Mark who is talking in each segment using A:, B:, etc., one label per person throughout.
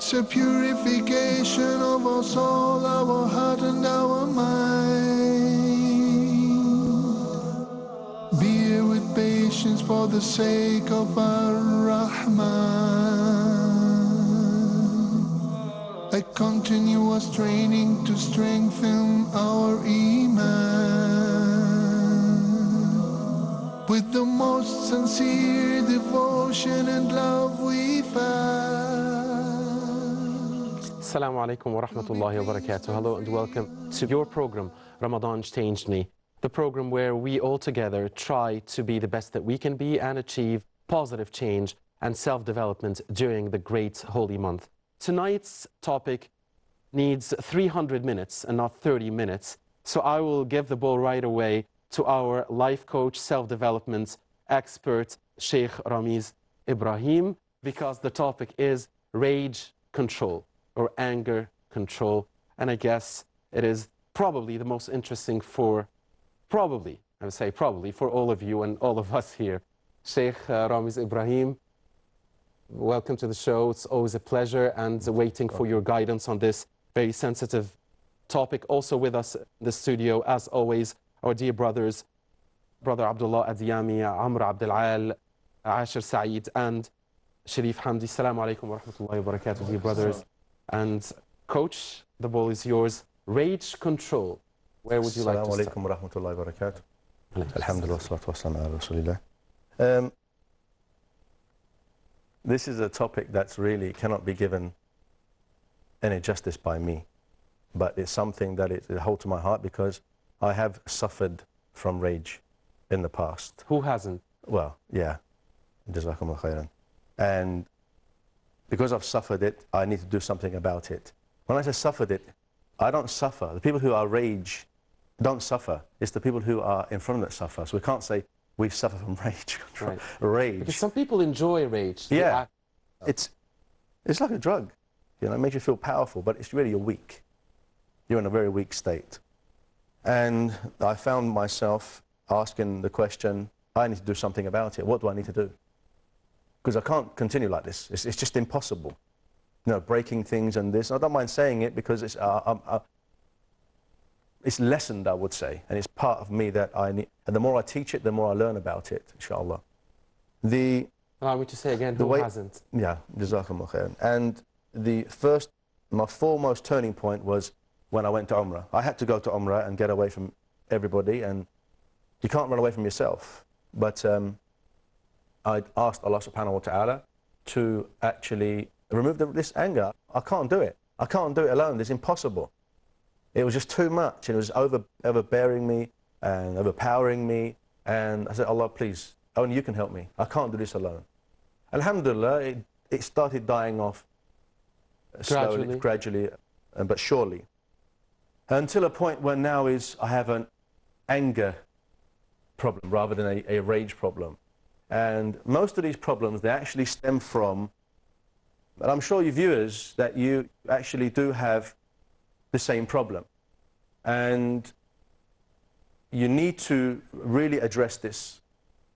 A: It's a purification of our soul, our heart and our mind. Bear with patience for the sake of our Rahman. A continuous training to strengthen our Iman. With the most sincere devotion and love we found.
B: Assalamu alaikum wa rahmatullahi wa barakatuh. Hello and welcome to your program, Ramadan Changed Me. The program where we all together try to be the best that we can be and achieve positive change and self-development during the great holy month. Tonight's topic needs 300 minutes and not 30 minutes. So I will give the ball right away to our life coach, self-development expert, Sheikh Ramiz Ibrahim, because the topic is rage control or anger control. And I guess it is probably the most interesting for, I would say probably, for all of you and all of us here. Sheikh Ramiz Ibrahim, welcome to the show. It's always a pleasure and waiting for your guidance on this very sensitive topic. Also with us in the studio, as always, our dear brothers, Brother Abdullah Adiyami, Amr Abdel Al, Ashir Saeed, and Sharif Hamdi. Assalamu alaikum wa rahmatullahi wa barakatuh, dear brothers. And Coach, the ball is yours. Rage control. Where would you like to start?
C: Assalamu alaikum wa rahmatullahi wa barakatuh. Alhamdulillah, salatu wassalam ala rasulillah. This is a topic that's really cannot be given any justice by me. But it's something that it holds to my heart because I have suffered from rage in the past.
B: Who hasn't?
C: Well, yeah. Jazakumullah khairan. And because I've suffered it, I need to do something about it. When I say suffered it, I don't suffer. The people who are rage don't suffer. It's the people who are in front of that suffer. So we can't say we suffer from rage.
B: Right.
C: Rage.
B: Because some people enjoy rage.
C: Yeah. It's like a drug. You know, it makes you feel powerful, but it's really you're weak. You're in a very weak state. And I found myself asking the question, I need to do something about it. What do I need to do? Because I can't continue like this. It's just impossible. You know, breaking things and this. I don't mind saying it because it's lessened, I would say. And it's part of me that I need. And the more I teach it, the more I learn about it, inshallah.
B: Allow me to say again, who hasn't?
C: Yeah, jazakumullah khairan. And my foremost turning point was when I went to Umrah. I had to go to Umrah and get away from everybody. And you can't run away from yourself. But I asked Allah subhanahu wa ta'ala to actually remove this anger. I can't do it. I can't do it alone. It's impossible. It was just too much. And it was overbearing me and overpowering me. And I said, Allah, please, only you can help me. I can't do this alone. Alhamdulillah, it started dying off slowly, gradually, but surely. Until a point where now I have an anger problem rather than a rage problem. And most of these problems, they actually stem from, and I'm sure you viewers that you actually do have the same problem. And you need to really address this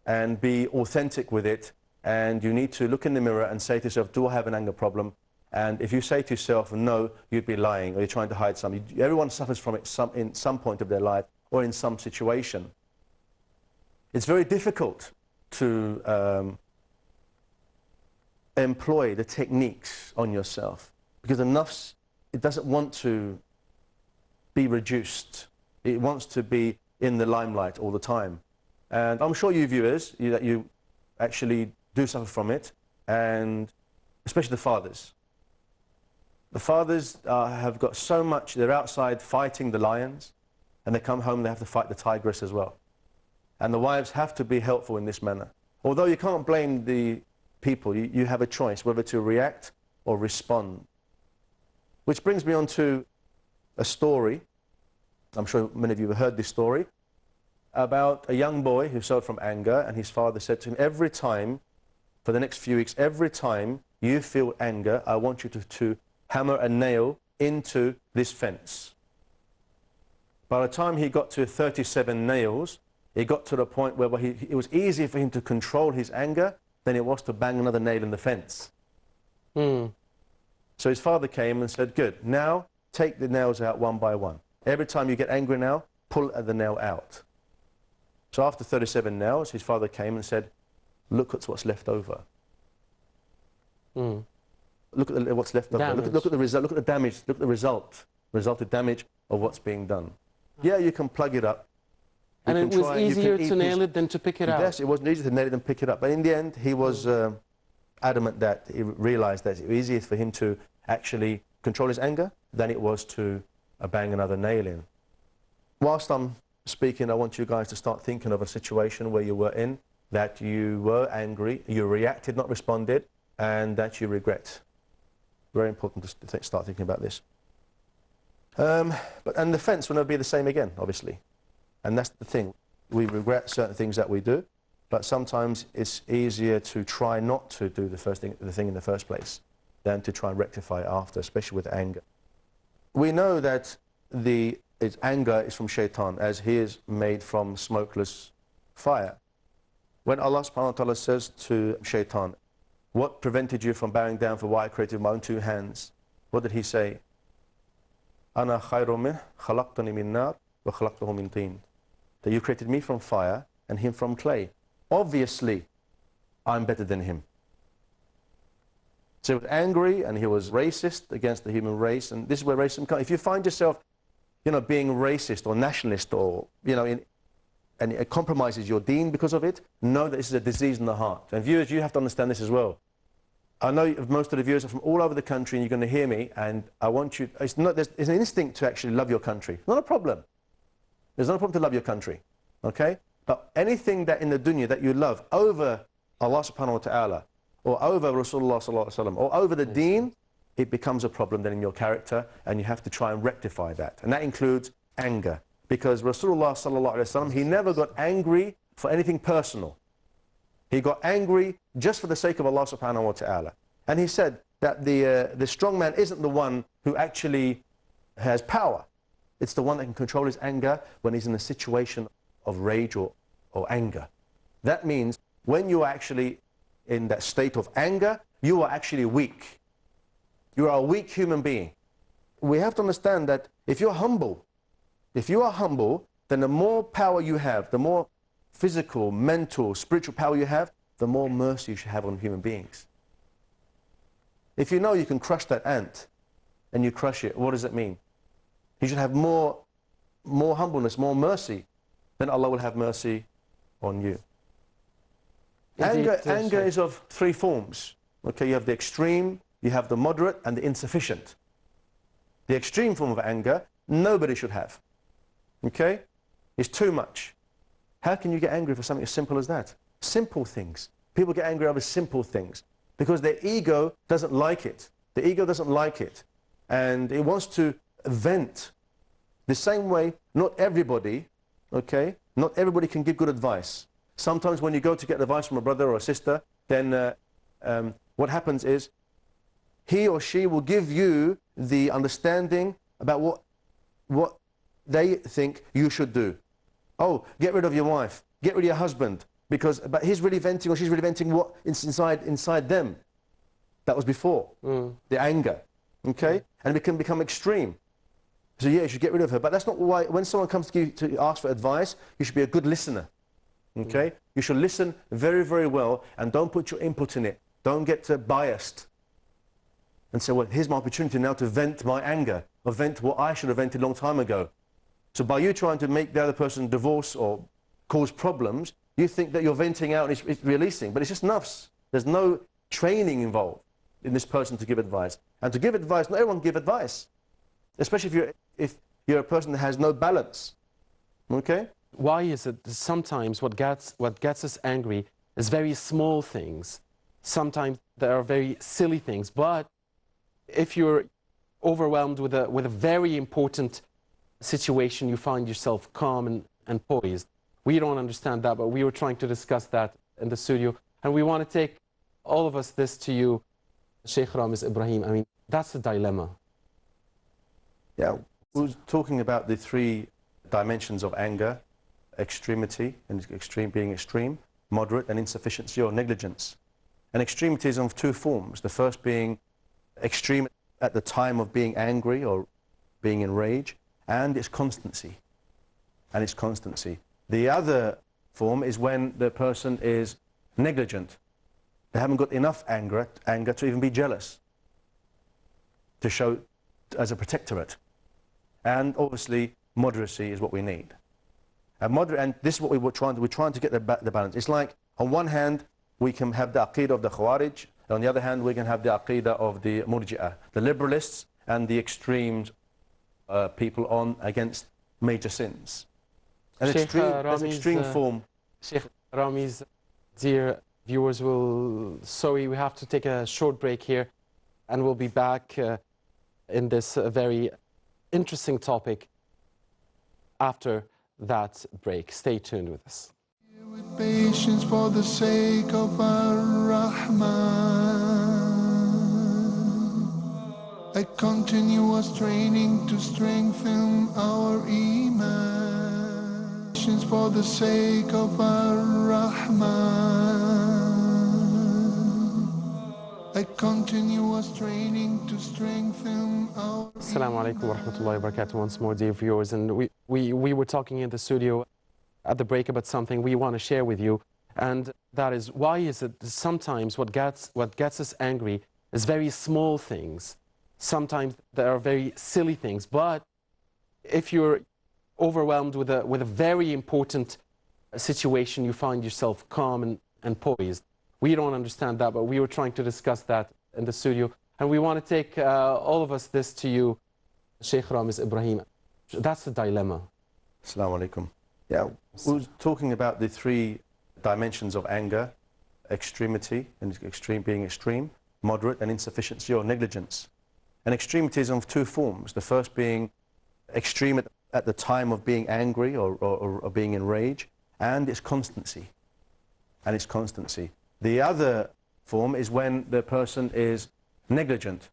C: and be authentic with it. And you need to look in the mirror and say to yourself, do I have an anger problem? And if you say to yourself, no, you'd be lying or you're trying to hide something. Everyone suffers from it in some point of their life or in some situation. It's very difficult to employ the techniques on yourself because the nafs, it doesn't want to be reduced. It wants to be in the limelight all the time. And I'm sure you viewers, that you actually do suffer from it, and especially the fathers. The fathers have got so much, they're outside fighting the lions, and they come home, they have to fight the tigress as well. And the wives have to be helpful in this manner. Although you can't blame the people, you have a choice whether to react or respond. Which brings me on to a story, I'm sure many of you have heard this story, about a young boy who suffered from anger, and his father said to him, every time, for the next few weeks, every time you feel anger, I want you to hammer a nail into this fence. By the time he got to 37 nails, it got to the point where it was easier for him to control his anger than it was to bang another nail in the fence. So his father came and said, good, now take the nails out one by one. Every time you get angry now, pull the nail out. So after 37 nails, his father came and said, look at what's left over. Look at what's left over. Look at the result. Look at the damage. Look at the resulted damage of what's being done. Yeah, you can plug it up.
B: And it was easier to nail it than to pick it out.
C: Yes, it wasn't easier to nail it than pick it up. But in the end, he was adamant that he realized that it was easier for him to actually control his anger than it was to bang another nail in. Whilst I'm speaking, I want you guys to start thinking of a situation where you were in, that you were angry, you reacted, not responded, and that you regret. Very important to start thinking about this. And the fence will never be the same again, obviously. And that's the thing. We regret certain things that we do, but sometimes it's easier to try not to do the thing in the first place than to try and rectify it after, especially with anger. We know that anger is from shaitan, as he is made from smokeless fire. When Allah subhanahu wa ta'ala says to shaitan, what prevented you from bowing down for what I created with my own two hands? What did he say? Ana khayru min khalaqtani min nar wa khalaqtahu min teen. That you created me from fire and him from clay. Obviously, I'm better than him. So he was angry and he was racist against the human race, and this is where racism comes. If you find yourself, being racist or nationalist, or and it compromises your deen because of it, know that this is a disease in the heart. And viewers, you have to understand this as well. I know most of the viewers are from all over the country, and you're going to hear me, and I want you, there's an instinct to actually love your country. Not a problem. There's no problem to love your country, okay? But anything that in the dunya that you love over Allah subhanahu wa ta'ala, or over Rasulullah sallallahu alaihi wasallam, or over the deen, it becomes a problem then in your character, and you have to try and rectify that. And that includes anger. Because Rasulullah sallallahu alaihi wasallam, he never got angry for anything personal. He got angry just for the sake of Allah subhanahu wa ta'ala. And he said that the strong man isn't the one who actually has power. It's the one that can control his anger when he's in a situation of rage or anger. That means when you are actually in that state of anger, you are actually weak. You are a weak human being. We have to understand that if you're humble, then the more power you have, the more physical, mental, spiritual power you have, the more mercy you should have on human beings. If you know you can crush that ant and you crush it, what does it mean? You should have more humbleness, more mercy, then Allah will have mercy on you. Anger is of three forms. Okay, you have the extreme, you have the moderate, and the insufficient. The extreme form of anger, nobody should have. Okay? It's too much. How can you get angry for something as simple as that? Simple things. People get angry over simple things because their ego doesn't like it. The ego doesn't like it. And it wants to vent. The same way, not everybody, okay, not everybody can give good advice. Sometimes when you go to get advice from a brother or a sister, then what happens is he or she will give you the understanding about what they think you should do. Oh, get rid of your wife, get rid of your husband, but he's really venting or she's really venting what is inside them. That was before, the anger, okay? And it can become extreme. So yeah, you should get rid of her, but that's not why, when someone comes to you to ask for advice, you should be a good listener, okay? You should listen very, very well and don't put your input in it. Don't get biased and say, well, here's my opportunity now to vent my anger, or vent what I should have vented a long time ago. So by you trying to make the other person divorce or cause problems, you think that you're venting out and it's releasing, but it's just nafs. There's no training involved in this person to give advice. And to give advice, not everyone can give advice, especially if you're a person that has no balance, okay?
B: Why is it that sometimes what gets us angry is very small things? Sometimes there are very silly things, but if you're overwhelmed with a very important situation, you find yourself calm and poised. We don't understand that, but we were trying to discuss that in the studio. And we want to take, all of us, this to you, Sheikh Ramiz Ibrahim. I mean, that's the dilemma.
C: Yeah, we were talking about the three dimensions of anger: extremity, and being extreme, moderate, and insufficiency or negligence. And extremity is of two forms. The first being extreme at the time of being angry or being in rage, and it's constancy. And it's constancy. The other form is when the person is negligent. They haven't got enough anger to even be jealous, to show as a protectorate. And obviously, moderacy is what we need. And this is what we're trying to get the balance. It's like, on one hand, we can have the aqidah of the Khawarij, and on the other hand, we can have the aqidah of the Murji'ah, the liberalists and the extremes, people on against major sins. An extreme form.
B: Sheikh Ramiz, dear viewers, sorry, we have to take a short break here, and we'll be back in this very interesting topic after that break. Stay tuned with us.
A: With patience for the sake of Ar-Rahman, a continuous training to strengthen our Iman. Patience for the sake of Ar-Rahman, a continuous training to strengthen our
B: Assalamu alaikum wa rahmatullahi wa barakatuh once more, dear viewers. And we were talking in the studio at the break about something we want to share with you, and that is, why is it sometimes what gets us angry is very small things. Sometimes there are very silly things, but if you're overwhelmed with a very important situation, you find yourself calm and poised. We don't understand that, but we were trying to discuss that in the studio, and we want to take all of us this to you, Sheikh Ramiz Ibrahim. That's the dilemma.
C: Assalamu alaikum. Yeah, we were talking about the three dimensions of anger: extremity, and being extreme, moderate, and insufficiency or negligence. And extremity is of two forms. The first being extreme at the time of being angry or being in rage, and it's constancy. And it's constancy. The other form is when the person is negligent.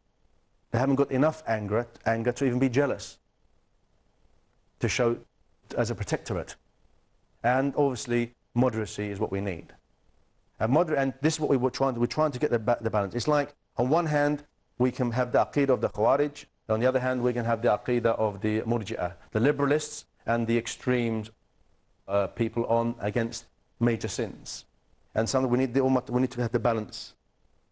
C: They haven't got enough anger to even be jealous, to show as a protectorate. And obviously, moderacy is what we need. And this is what we're trying to get the balance. It's like, on one hand, we can have the aqidah of the Khawarij, and on the other hand, we can have the aqidah of the Murji'ah, the liberalists and the extremes, people on against major sins. And something we need to have the balance.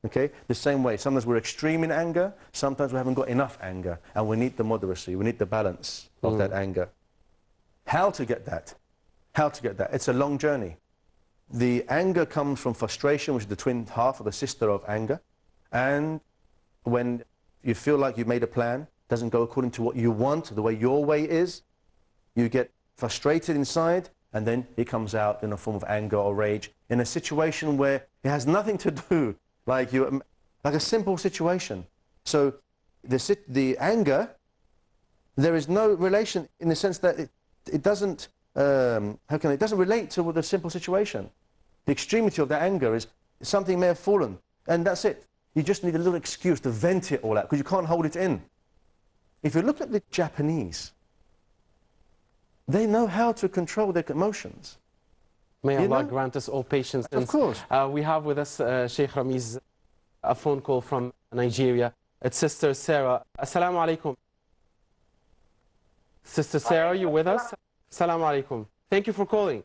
C: Okay? The same way, sometimes we're extreme in anger, sometimes we haven't got enough anger, and we need the moderacy, we need the balance of that anger. How to get that? How to get that? It's a long journey. The anger comes from frustration, which is the twin half or the sister of anger. And when you feel like you've made a plan, doesn't go according to what you want, the way your way is, you get frustrated inside, and then it comes out in a form of anger or rage in a situation where it has nothing to do, like a simple situation. So the anger, there is no relation in the sense that it doesn't, it doesn't relate to the simple situation. The extremity of that anger is something may have fallen, and that's it. You just need a little excuse to vent it all out, because you can't hold it in. If you look at the Japanese, they know how to control their emotions.
B: May Allah grant us all patience.
C: Of course.
B: We have with us Sheikh Ramiz, a phone call from Nigeria. It's Sister Sarah. Assalamu alaikum. Sister Sarah, are you with us? Assalamu alaikum. Thank you for calling.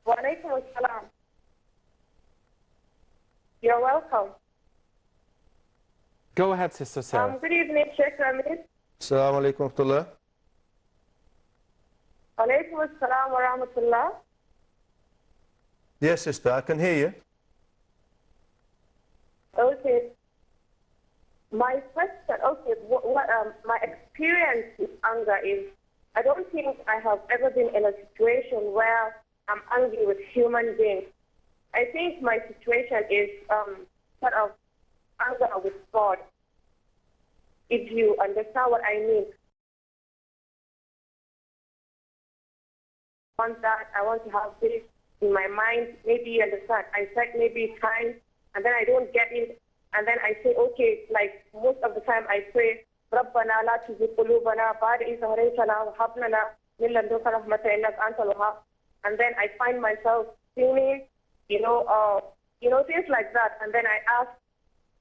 D: Wa alaikum assalam. You're welcome.
B: Go ahead, Sister Sarah.
D: Good evening, Sheikh Ramiz.
C: Assalamu alaikum wa rahmatullah.
D: Alaikum assalam wa rahmatullah.
C: Yes, sister, I can hear you.
D: Okay. My question, my experience with anger is, I don't think I have ever been in a situation where I'm angry with human beings. I think my situation is sort of anger with God, if you understand what I mean. I want to have this in my mind, maybe you understand. I said maybe time, and then I don't get it, and then I say, okay, like most of the time I pray, رَبَّنَا لَا تُزِغْ قُلُوبَنَا بَعْدَ إِذْ هَدَيْتَنَا وَهَبْ لَنَا مِن لَّدُنكَ رَحْمَةً إِنَّكَ أَنتَ الْوَهَّابُ. And then I find myself singing, things like that, and then I ask,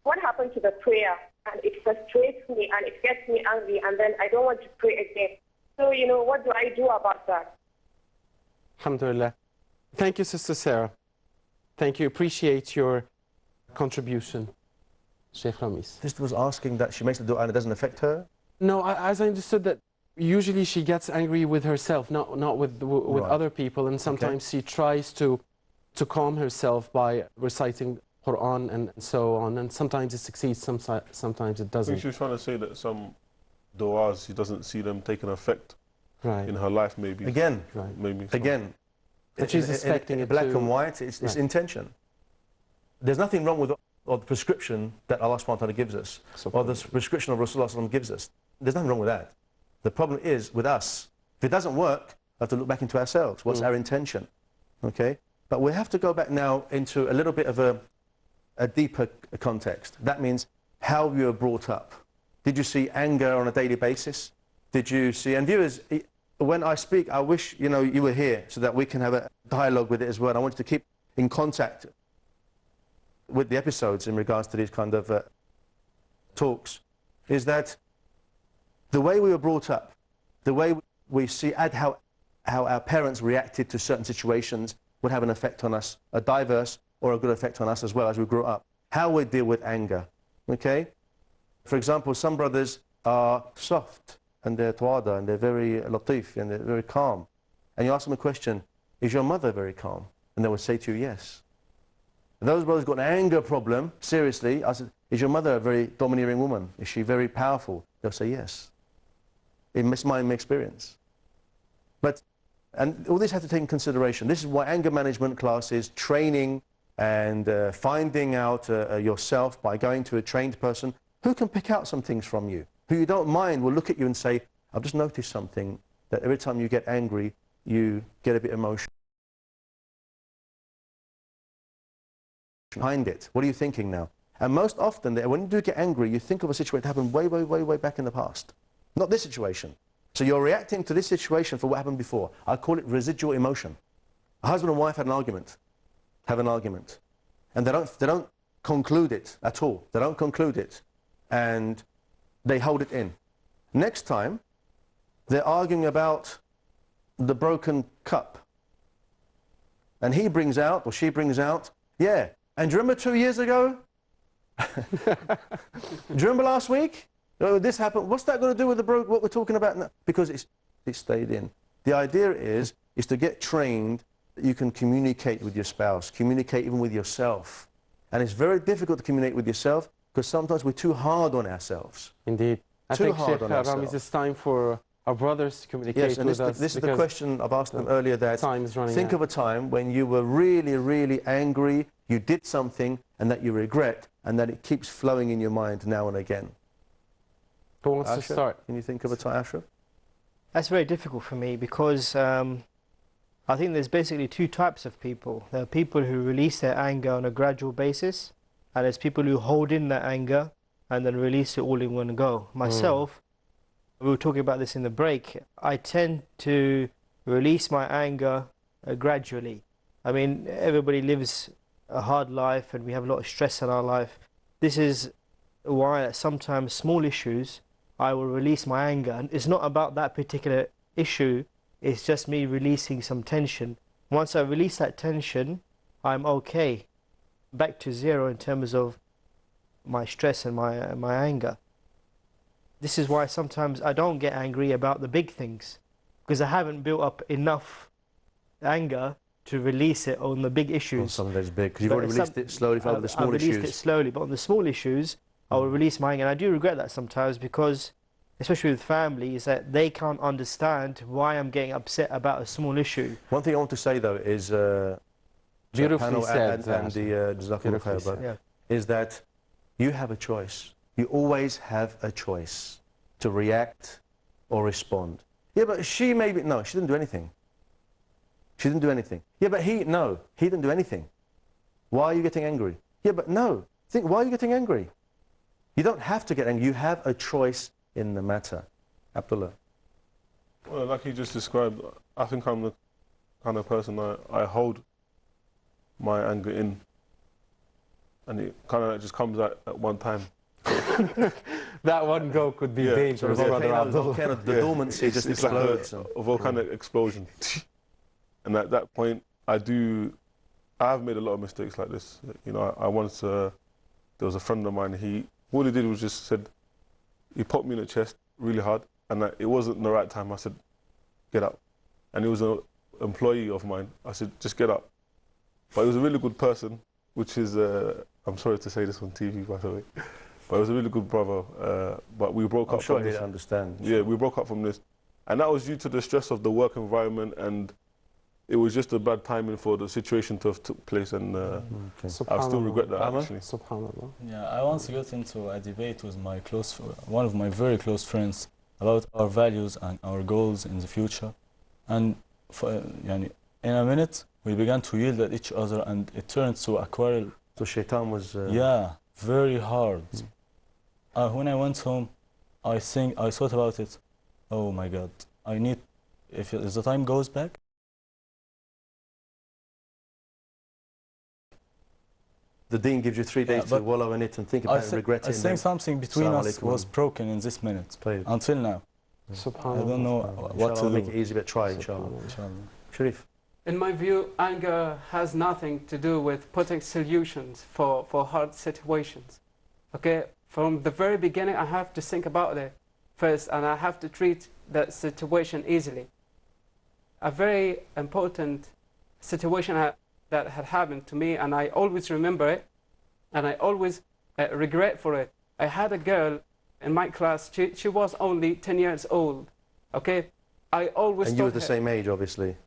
D: what happened to the prayer? and it frustrates me and it gets me angry, and then I don't want to pray again. So, what do I do about that?
B: Alhamdulillah. Thank you, Sister Sarah. Thank you. Appreciate your contribution, Sheikh Ramiz.
C: This was asking that she makes the dua and it doesn't affect her?
B: No, as I understood that usually she gets angry with herself, not with
C: Right.
B: other people, and sometimes she tries to calm herself by reciting Quran and so on, and sometimes it succeeds, sometimes it
E: I
B: doesn't.
E: think she was trying to say that some du'as, she doesn't see them taking effect
B: Right.
E: in her life, maybe.
C: Again,
B: Right.
E: Maybe.
C: again,
B: But she's expecting it
C: black
B: to-
C: and white, it's
B: Right.
C: intention. There's nothing wrong with the prescription that Allah subhanahu wa ta'ala gives us, or the prescription of Rasulullah sallallahu alaihi wasallam gives us. There's nothing wrong with that. The problem is with us. If it doesn't work, we have to look back into ourselves. What's our intention? Okay? But we have to go back now into a little bit of a deeper context. That means how you were brought up. Did you see anger on a daily basis? Did you see, and viewers, when I speak, I wish you were here so that we can have a dialogue with it as well. I want you to keep in contact with the episodes in regards to these kind of talks, is that the way we were brought up, the way we see how our parents reacted to certain situations would have an effect on us, a diverse or a good effect on us as well as we grew up. How we deal with anger, okay? For example, some brothers are soft and they're tawada and they're very latif and they're very calm. And you ask them a question, is your mother very calm? And they will say to you, yes. And those brothers got an anger problem, seriously. I said, is your mother a very domineering woman? Is she very powerful? They'll say yes. It's my experience. And all this has to take in consideration. This is why anger management classes, training and finding out yourself by going to a trained person who can pick out some things from you, who you don't mind will look at you and say, I've just noticed something, that every time you get angry, you get a bit emotional behind it. What are you thinking now? And most often, when you do get angry, you think of a situation that happened way, way, way, way back in the past. Not this situation. So you're reacting to this situation for what happened before. I call it residual emotion. A husband and wife have an argument, and they don't conclude it at all. They don't conclude it, and they hold it in. Next time, they're arguing about the broken cup, and he brings out, or she brings out, yeah, and do you remember 2 years ago? Do you remember last week? Oh, this happened. What's that going to do with what we're talking about now? Because it stayed in. The idea is to get trained that you can communicate with your spouse, communicate even with yourself. And it's very difficult to communicate with yourself because sometimes we're too hard on ourselves.
B: Indeed. I think, Sheikh Ramiz, it's time for our brothers to communicate with us.
C: Yes, and this is the question I've asked them earlier, that think of a time when you were really, really angry, you did something, and that you regret, and that it keeps flowing in your mind now and again.
B: Who wants to start?
C: Can you think of a time, Ashraf?
F: That's very difficult for me because I think there's basically two types of people. There are people who release their anger on a gradual basis, and there's people who hold in their anger and then release it all in one go. Myself, we were talking about this in the break, I tend to release my anger gradually. I mean, everybody lives a hard life and we have a lot of stress in our life. This is why sometimes small issues, I will release my anger. And it's not about that particular issue, it's just me releasing some tension. Once I release that tension, I'm okay. Back to zero in terms of my stress and my anger. This is why sometimes I don't get angry about the big things, because I haven't built up enough anger to release it on the big issues.
C: On something that's big, because you've already released it slowly for the small issues.
F: I've released it slowly, but on the small issues, I will release my anger. And I do regret that sometimes because, especially with family, is that they can't understand why I'm getting upset about a small issue.
C: One thing I want to say, though, is
B: beautifully said,
C: and the Jazakallah khair, is that you have a choice. You always have a choice to react or respond. Yeah, but she maybe, no, she didn't do anything. She didn't do anything. Yeah, but he didn't do anything. Why are you getting angry? Yeah, but no, think, why are you getting angry? You don't have to get angry. You have a choice in the matter. Abdullah.
E: Well, like you just described, I think I'm the kind of person I hold my anger in, and it kind of just comes out at one time.
B: That one go could be
E: Yeah,
B: dangerous,
C: The
B: Brother Abdul.
C: the dormancy just
E: it's like
C: explodes.
E: a volcanic explosion. And at that point, I have made a lot of mistakes like this. You know, I once, there was a friend of mine, all he did was just said, he popped me in the chest really hard, and it wasn't the right time. I said, get up. And he was an employee of mine. I said, just get up. But he was a really good person, which is, I'm sorry to say this on TV, by the way, but he was a really good brother. But we broke up.
C: I'm sure
E: from
C: he'd
E: this.
C: understand.
E: Yeah, we broke up from this. And that was due to the stress of the work environment, and it was just a bad timing for the situation to have took place, and I still regret that, actually.
B: Subhanallah.
G: Yeah, I once got into a debate with one of my very close friends about our values and our goals in the future. And in a minute, we began to yield at each other, and it turned to a quarrel.
C: So shaitan was...
G: Yeah, very hard. When I went home, I thought about it. Oh my God, if the time goes back,
C: the deen gives you 3 days to wallow in it and think about it and regret it.
G: I think something between us was broken in this minute, until now.
B: Subhanallah.
G: I don't know what to do.
C: Make it easy, but try, inshallah. Sharif.
H: In my view, anger has nothing to do with putting solutions for hard situations. Okay, from the very beginning, I have to think about it first, and I have to treat that situation easily. A very important situation that had happened to me, and I always remember it, and I always regret for it. I had a girl in my class, she was only 10 years old, okay? I always
C: And you were the same age, obviously?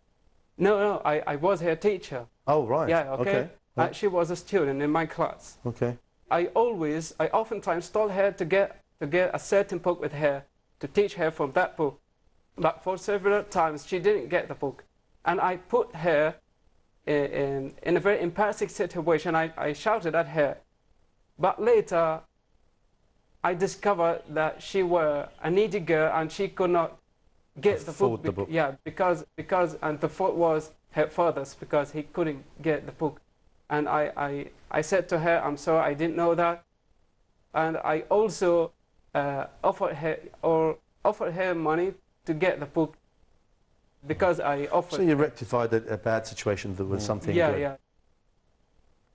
H: No, I was her teacher.
C: Oh, right.
H: Yeah, okay. She was a student in my class.
C: Okay.
H: I oftentimes told her to get a certain book with her, to teach her from that book. But for several times, she didn't get the book. And I put her in a very embarrassing situation. I shouted at her. But later, I discovered that she was a needy girl and she could not get the book. Yeah, because and the fault was her father's, because he couldn't get the book. And I said to her, I'm sorry, I didn't know that. And I also offered her money to get the book, because I offered.
C: So you rectified a bad situation with something good.
H: Yeah.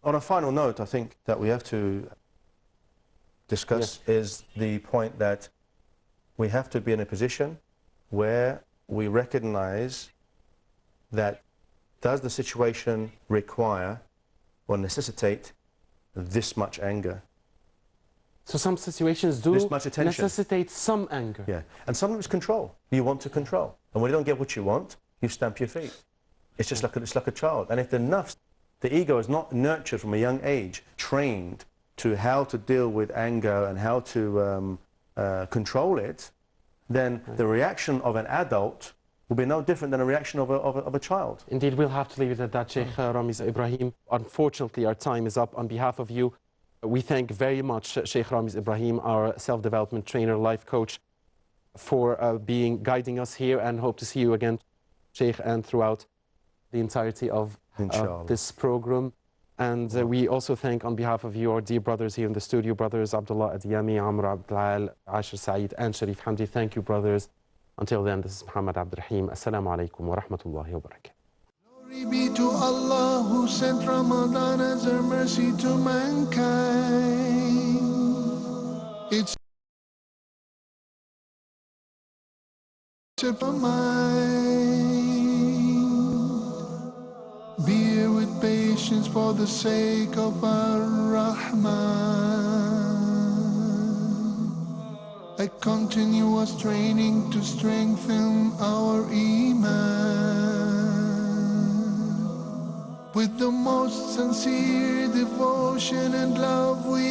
C: On a final note, I think that we have to discuss is the point that we have to be in a position where we recognize that does the situation require or necessitate this much anger?
B: So some situations do
C: this much attention.
B: necessitate some anger.
C: Yeah, and sometimes control. You want to control. And when you don't get what you want, you stamp your feet. It's just like a child. And if the nafs, the ego is not nurtured from a young age, trained to how to deal with anger and how to control it, then the reaction of an adult will be no different than a reaction of a child.
B: Indeed, we'll have to leave it at that, Sheikh Ramiz Ibrahim. Unfortunately, our time is up. On behalf of you, we thank very much Sheikh Ramiz Ibrahim, our self-development trainer, life coach, for guiding us here, and hope to see you again, Sheikh, and throughout the entirety of this program. And we also thank, on behalf of your dear brothers here in the studio, brothers Abdullah Adiyami, Amr Abdel, Ashir Saeed, and Sharif Hamdi. Thank you, brothers. Until then, this is Mohammad Abdel Raheem. Assalamu alaikum wa rahmatullahi wa barakatuh.
A: Glory be to Allah who sent Ramadan as a mercy to mankind. It's a mind. Bear with patience for the sake of our Rahman. A continuous training to strengthen our Iman. With the most sincere devotion and love we